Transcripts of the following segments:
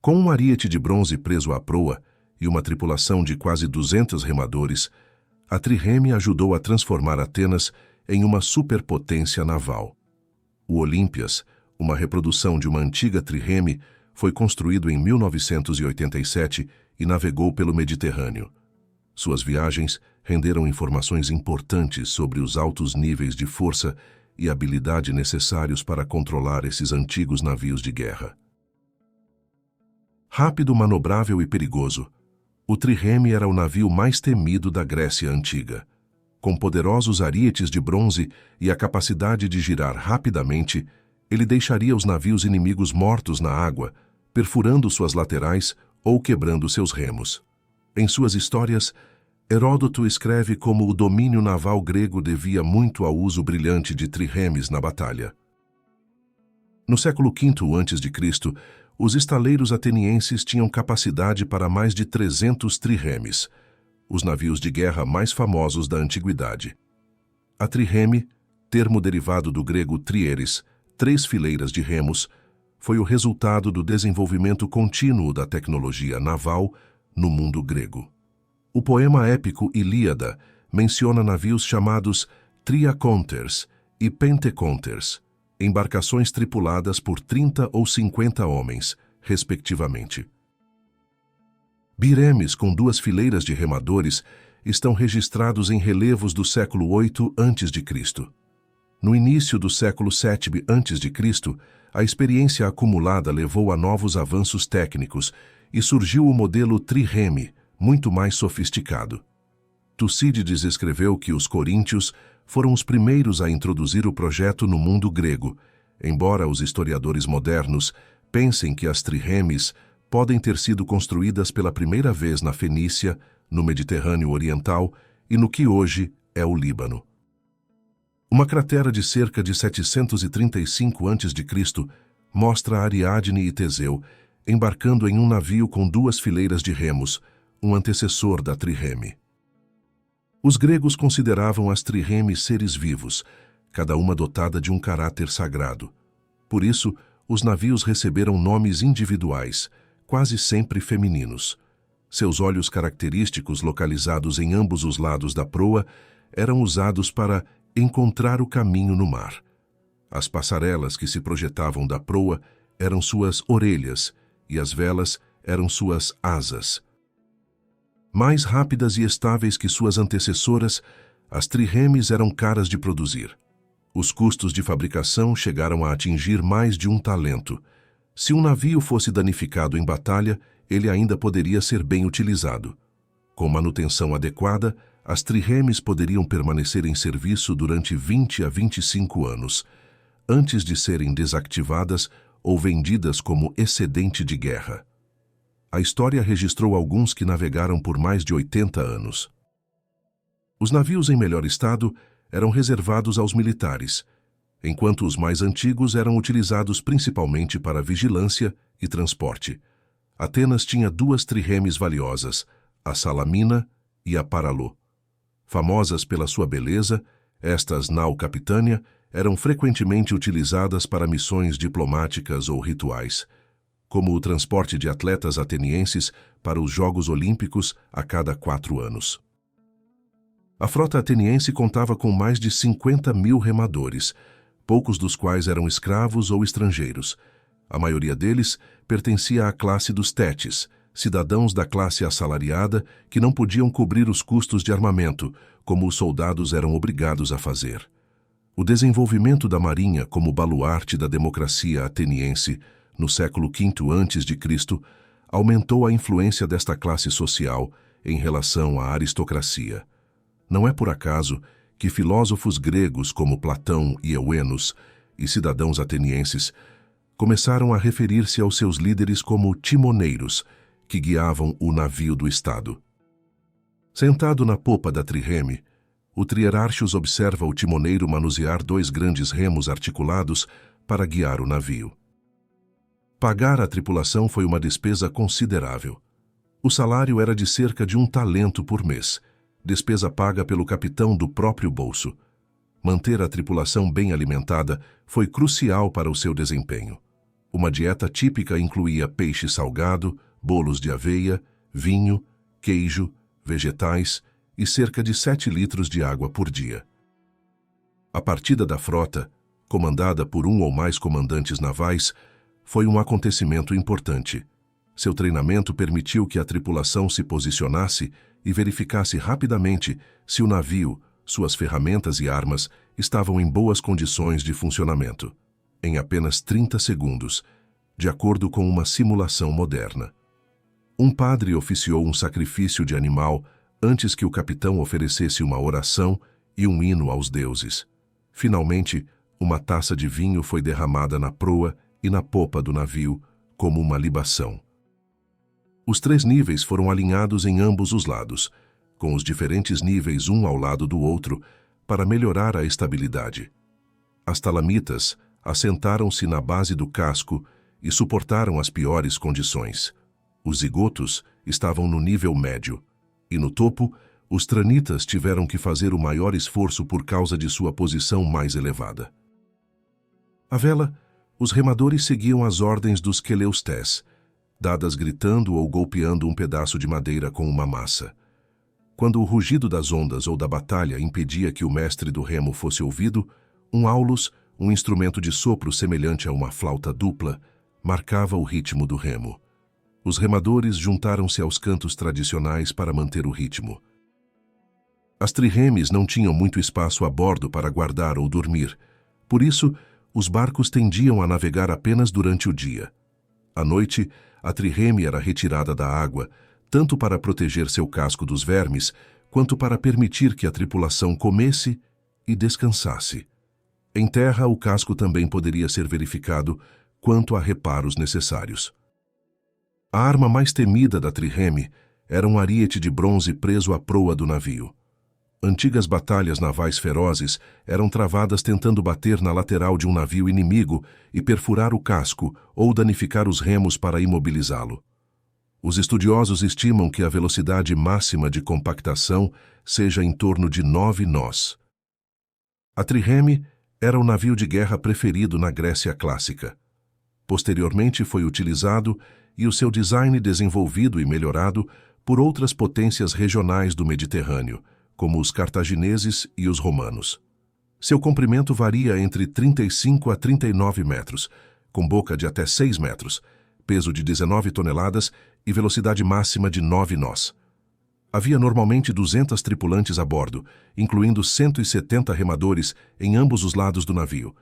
Com um ariete de bronze preso à proa e uma tripulação de quase 200 remadores, a trireme ajudou a transformar Atenas em uma superpotência naval. O Olympias, uma reprodução de uma antiga trireme, foi construído em 1987 e navegou pelo Mediterrâneo. Suas viagens renderam informações importantes sobre os altos níveis de força e habilidade necessários para controlar esses antigos navios de guerra. Rápido, manobrável e perigoso, o trireme era o navio mais temido da Grécia Antiga. Com poderosos arietes de bronze e a capacidade de girar rapidamente, ele deixaria os navios inimigos mortos na água, perfurando suas laterais ou quebrando seus remos. Em suas histórias, Heródoto escreve como o domínio naval grego devia muito ao uso brilhante de triremes na batalha. No século V a.C., os estaleiros atenienses tinham capacidade para mais de 300 triremes, os navios de guerra mais famosos da antiguidade. A trireme, termo derivado do grego trieres, 3 fileiras de remos, foi o resultado do desenvolvimento contínuo da tecnologia naval no mundo grego. O poema épico Ilíada menciona navios chamados triaconters e penteconters, embarcações tripuladas por 30 ou 50 homens, respectivamente. Biremes com 2 fileiras de remadores estão registrados em relevos do século VIII a.C. No início do século VII a.C., a experiência acumulada levou a novos avanços técnicos e surgiu o modelo trireme, muito mais sofisticado. Tucídides escreveu que os coríntios foram os primeiros a introduzir o projeto no mundo grego, embora os historiadores modernos pensem que as triremes podem ter sido construídas pela primeira vez na Fenícia, no Mediterrâneo Oriental e no que hoje é o Líbano. Uma cratera de cerca de 735 a.C. mostra Ariadne e Teseu embarcando em um navio com 2 fileiras de remos, um antecessor da trireme. Os gregos consideravam as triremes seres vivos, cada uma dotada de um caráter sagrado. Por isso, os navios receberam nomes individuais, quase sempre femininos. Seus olhos característicos, localizados em ambos os lados da proa, eram usados para encontrar o caminho no mar. As passarelas que se projetavam da proa eram suas orelhas e as velas eram suas asas. Mais rápidas e estáveis que suas antecessoras, as triremes eram caras de produzir. Os custos de fabricação chegaram a atingir mais de 1 talento. Se um navio fosse danificado em batalha, ele ainda poderia ser bem utilizado. Com manutenção adequada, as triremes poderiam permanecer em serviço durante 20 a 25 anos, antes de serem desativadas ou vendidas como excedente de guerra. A história registrou alguns que navegaram por mais de 80 anos. Os navios em melhor estado eram reservados aos militares, enquanto os mais antigos eram utilizados principalmente para vigilância e transporte. Atenas tinha 2 triremes valiosas, a Salamina e a Paralô. Famosas pela sua beleza, estas nau capitânia eram frequentemente utilizadas para missões diplomáticas ou rituais, como o transporte de atletas atenienses para os Jogos Olímpicos a cada 4 anos. A frota ateniense contava com mais de 50.000 remadores, poucos dos quais eram escravos ou estrangeiros. A maioria deles pertencia à classe dos tétis, cidadãos da classe assalariada que não podiam cobrir os custos de armamento, como os soldados eram obrigados a fazer. O desenvolvimento da marinha como baluarte da democracia ateniense no século V a.C., aumentou a influência desta classe social em relação à aristocracia. Não é por acaso que filósofos gregos como Platão e Euenos e cidadãos atenienses começaram a referir-se aos seus líderes como timoneiros, que guiavam o navio do Estado. Sentado na popa da trireme, o Trierarchus observa o timoneiro manusear 2 grandes remos articulados para guiar o navio. Pagar a tripulação foi uma despesa considerável. O salário era de cerca de 1 talento por mês, despesa paga pelo capitão do próprio bolso. Manter a tripulação bem alimentada foi crucial para o seu desempenho. Uma dieta típica incluía peixe salgado, bolos de aveia, vinho, queijo, vegetais e cerca de 7 litros de água por dia. A partida da frota, comandada por um ou mais comandantes navais, foi um acontecimento importante. Seu treinamento permitiu que a tripulação se posicionasse e verificasse rapidamente se o navio, suas ferramentas e armas estavam em boas condições de funcionamento, em apenas 30 segundos, de acordo com uma simulação moderna. Um padre oficiou um sacrifício de animal antes que o capitão oferecesse uma oração e um hino aos deuses. Finalmente, uma taça de vinho foi derramada na proa e na popa do navio, como uma libação. Os 3 níveis foram alinhados em ambos os lados, com os diferentes níveis um ao lado do outro, para melhorar a estabilidade. As talamitas assentaram-se na base do casco e suportaram as piores condições. Os zigotos estavam no nível médio, e no topo, os tranitas tiveram que fazer o maior esforço por causa de sua posição mais elevada. À vela, os remadores seguiam as ordens dos queleustés, dadas gritando ou golpeando um pedaço de madeira com uma massa. Quando o rugido das ondas ou da batalha impedia que o mestre do remo fosse ouvido, um aulos, um instrumento de sopro semelhante a uma flauta dupla, marcava o ritmo do remo. Os remadores juntaram-se aos cantos tradicionais para manter o ritmo. As triremes não tinham muito espaço a bordo para guardar ou dormir, por isso, os barcos tendiam a navegar apenas durante o dia. À noite, a trireme era retirada da água, tanto para proteger seu casco dos vermes, quanto para permitir que a tripulação comesse e descansasse. Em terra, o casco também poderia ser verificado quanto a reparos necessários. A arma mais temida da trireme era um ariete de bronze preso à proa do navio. Antigas batalhas navais ferozes eram travadas tentando bater na lateral de um navio inimigo e perfurar o casco ou danificar os remos para imobilizá-lo. Os estudiosos estimam que a velocidade máxima de compactação seja em torno de 9 nós. A trireme era o navio de guerra preferido na Grécia clássica. Posteriormente foi utilizado e o seu design desenvolvido e melhorado por outras potências regionais do Mediterrâneo, como os cartagineses e os romanos. Seu comprimento varia entre 35 a 39 metros, com boca de até 6 metros, peso de 19 toneladas e velocidade máxima de 9 nós. Havia normalmente 200 tripulantes a bordo, incluindo 170 remadores em ambos os lados do navio,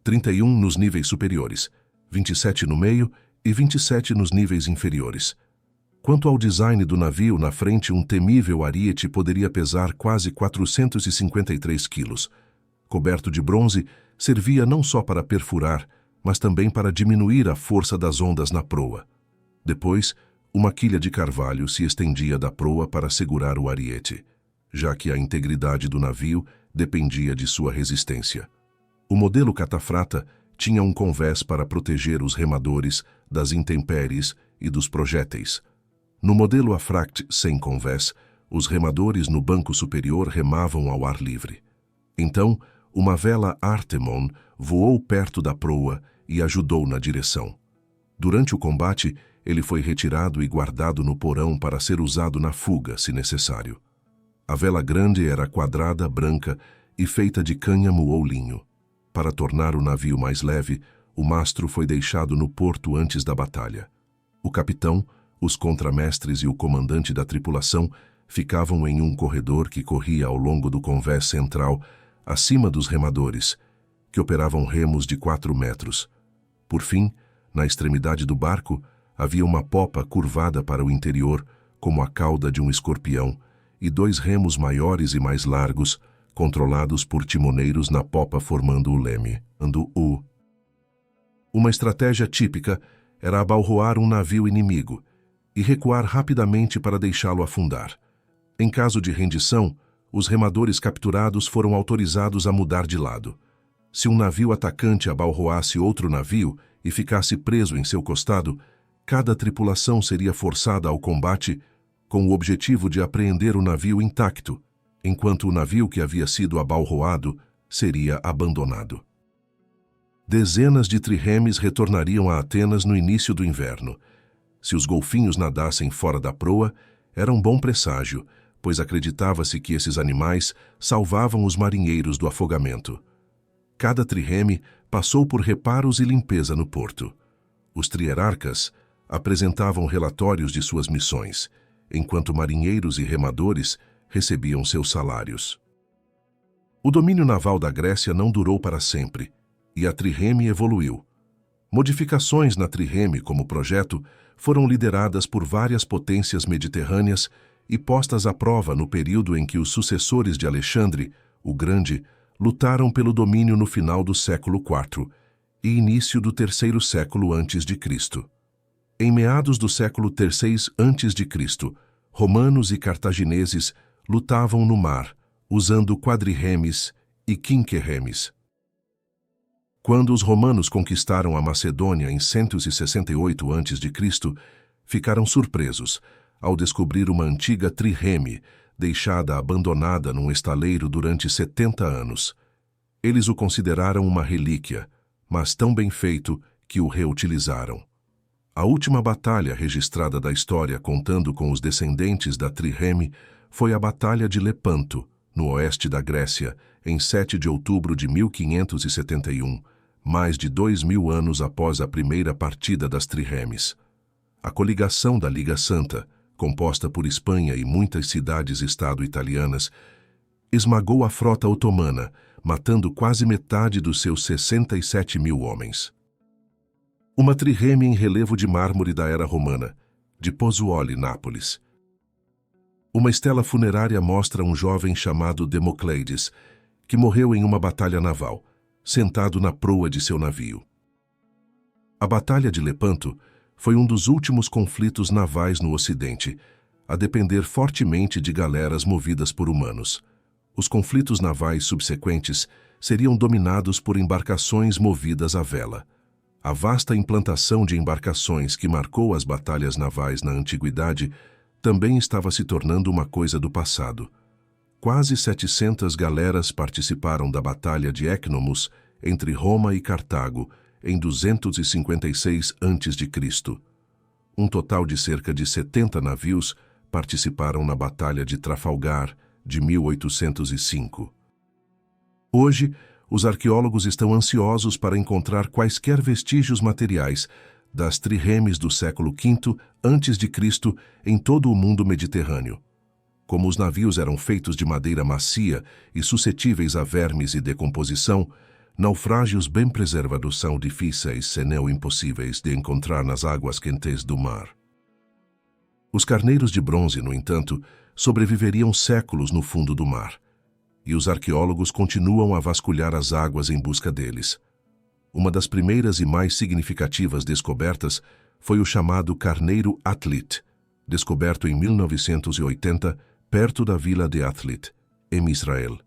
31 nos níveis superiores, 27 no meio e 27 nos níveis inferiores. Quanto ao design do navio, na frente um temível ariete poderia pesar quase 453 quilos. Coberto de bronze, servia não só para perfurar, mas também para diminuir a força das ondas na proa. Depois, uma quilha de carvalho se estendia da proa para segurar o ariete, já que a integridade do navio dependia de sua resistência. O modelo catafrata tinha um convés para proteger os remadores das intempéries e dos projéteis. No modelo Afract sem convés, os remadores no banco superior remavam ao ar livre. Então, uma vela Artemon voou perto da proa e ajudou na direção. Durante o combate, ele foi retirado e guardado no porão para ser usado na fuga, se necessário. A vela grande era quadrada, branca e feita de cânhamo ou linho. Para tornar o navio mais leve, o mastro foi deixado no porto antes da batalha. O capitão, os contramestres e o comandante da tripulação ficavam em um corredor que corria ao longo do convés central, acima dos remadores, que operavam remos de 4 metros. Por fim, na extremidade do barco, havia uma popa curvada para o interior, como a cauda de um escorpião, e 2 remos maiores e mais largos, controlados por timoneiros na popa formando o leme. Uma estratégia típica era abalroar um navio inimigo e recuar rapidamente para deixá-lo afundar. Em caso de rendição, os remadores capturados foram autorizados a mudar de lado. Se um navio atacante abalroasse outro navio e ficasse preso em seu costado, cada tripulação seria forçada ao combate com o objetivo de apreender o navio intacto, enquanto o navio que havia sido abalroado seria abandonado. Dezenas de triremes retornariam a Atenas no início do inverno. Se os golfinhos nadassem fora da proa, era um bom presságio, pois acreditava-se que esses animais salvavam os marinheiros do afogamento. Cada trireme passou por reparos e limpeza no porto. Os trierarcas apresentavam relatórios de suas missões, enquanto marinheiros e remadores recebiam seus salários. O domínio naval da Grécia não durou para sempre, e a trireme evoluiu. Modificações na trireme como projeto foram lideradas por várias potências mediterrâneas e postas à prova no período em que os sucessores de Alexandre, o Grande, lutaram pelo domínio no final do século IV e início do terceiro século a.C. Em meados do século III a.C., romanos e cartagineses lutavam no mar, usando quadriremes e quinquerremes. Quando os romanos conquistaram a Macedônia em 168 a.C., ficaram surpresos ao descobrir uma antiga trireme deixada abandonada num estaleiro durante 70 anos. Eles o consideraram uma relíquia, mas tão bem feito que o reutilizaram. A última batalha registrada da história contando com os descendentes da trireme foi a Batalha de Lepanto, no oeste da Grécia, em 7 de outubro de 1571, mais de 2000 anos após a primeira partida das triremes. A coligação da Liga Santa, composta por Espanha e muitas cidades-estado italianas, esmagou a frota otomana, matando quase metade dos seus 67.000 homens. Uma trireme em relevo de mármore da era romana, de Pozzuoli, Nápoles. Uma estela funerária mostra um jovem chamado Democleides, que morreu em uma batalha naval, sentado na proa de seu navio. A Batalha de Lepanto foi um dos últimos conflitos navais no Ocidente, a depender fortemente de galeras movidas por humanos. Os conflitos navais subsequentes seriam dominados por embarcações movidas à vela. A vasta implantação de embarcações que marcou as batalhas navais na antiguidade também estava se tornando uma coisa do passado. Quase 700 galeras participaram da Batalha de Ecnomus entre Roma e Cartago em 256 a.C. Um total de cerca de 70 navios participaram na Batalha de Trafalgar de 1805. Hoje, os arqueólogos estão ansiosos para encontrar quaisquer vestígios materiais das triremes do século V a.C. em todo o mundo mediterrâneo. Como os navios eram feitos de madeira macia e suscetíveis a vermes e decomposição, naufrágios bem preservados são difíceis, se não impossíveis, de encontrar nas águas quentes do mar. Os carneiros de bronze, no entanto, sobreviveriam séculos no fundo do mar, e os arqueólogos continuam a vasculhar as águas em busca deles. Uma das primeiras e mais significativas descobertas foi o chamado Carneiro Athlit, descoberto em 1980, perto da vila de Athlit, em Israel.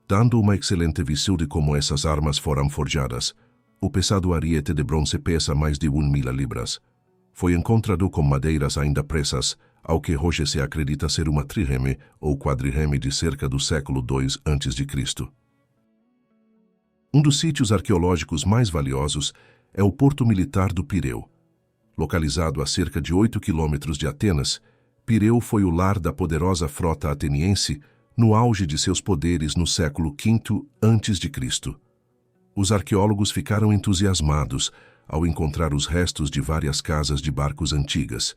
Dando uma excelente visão de como essas armas foram forjadas, o pesado ariete de bronze pesa mais de 1.000 libras. Foi encontrado com madeiras ainda presas, ao que hoje se acredita ser uma trireme ou quadrireme de cerca do século II a.C. Um dos sítios arqueológicos mais valiosos é o Porto Militar do Pireu. Localizado a cerca de 8 quilômetros de Atenas, Pireu foi o lar da poderosa frota ateniense no auge de seus poderes no século V a.C. Os arqueólogos ficaram entusiasmados ao encontrar os restos de várias casas de barcos antigas,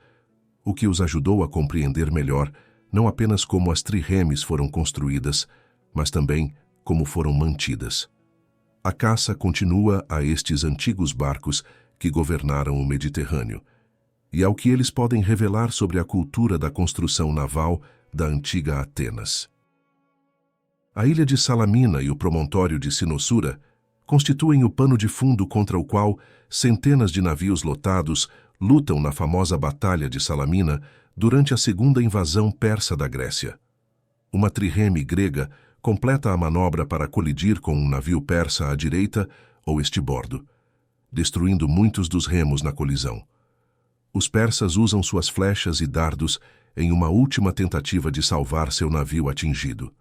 o que os ajudou a compreender melhor não apenas como as triremes foram construídas, mas também como foram mantidas. A caça continua a estes antigos barcos que governaram o Mediterrâneo, e ao que eles podem revelar sobre a cultura da construção naval da antiga Atenas. A ilha de Salamina e o promontório de Sinossura constituem o pano de fundo contra o qual centenas de navios lotados lutam na famosa Batalha de Salamina durante a segunda invasão persa da Grécia. Uma trireme grega completa a manobra para colidir com um navio persa à direita ou estibordo, destruindo muitos dos remos na colisão. Os persas usam suas flechas e dardos em uma última tentativa de salvar seu navio atingido.